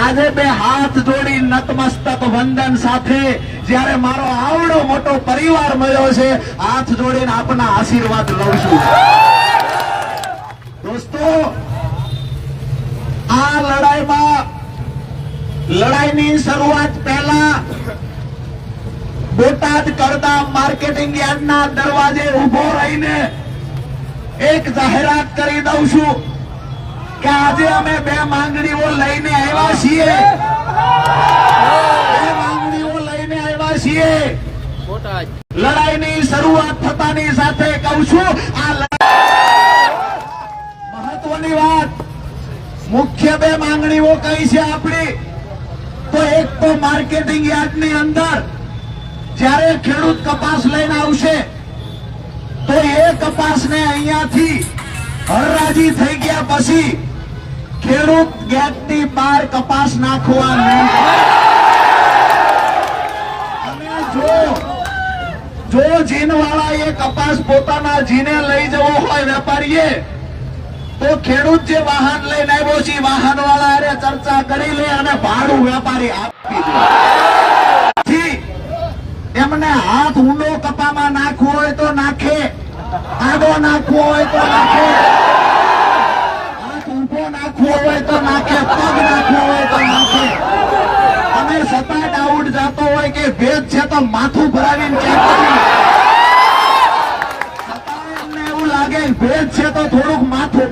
આજે બે હાથ જોડી નતમસ્તક વંદન સાથે જ્યારે મારો આવડો મોટો પરિવાર મળ્યો છે, હાથ જોડીને આપના આશીર્વાદ લઉં છું. દોસ્તો, આ લડાઈની શરૂઆત પહેલા બોટાદ કરતા માર્કેટિંગ યાર્ડના દરવાજે ઉભો રહીને એક જાહેરાત કરી દઉં છું કે આજે અમે બે માંગણીઓ લઈને આવ્યા છીએ. બે માંગણીઓ લઈને આવ્યા છીએ. લડાઈની શરૂઆત થતાની સાથે કહું છું, આ મહત્વની વાત, મુખ્ય બે માંગણીઓ કઈ છે આપણી? તો એક તો માર્કેટિંગ યાર્ડની અંદર જ્યારે ખેડૂત કપાસ લઈને આવશે તો એ કપાસને અહીંયાથી હરરાજી થઈ ગયા પછી ખેડૂત ગેટની બહાર કપાસ નાખવા નહીં. અને જો જીનવાળા એ કપાસ પોતાના જીને લઈ જવો હોય વેપારીએ, તો ખેડૂત જે વાહન લઈને આવ્યો છે વાહન વાળા અરે ચર્ચા કરી લે અને ભાડું વેપારી આપી દે. એમને હાથ ઊંડો કપામાં નાખવો હોય તો નાખે, આડો નાખવો હોય તો નાખે, હાથ ઊભો નાખવો હોય તો નાખે, પગ નાખવો હોય તો નાખે. અને સતા ડાઉટ જાતો હોય કે ભેદ છે તો માથું ભરાવીને ક્યાં કરી, સતા એમને એવું લાગે ભેદ છે તો થોડુંક માથું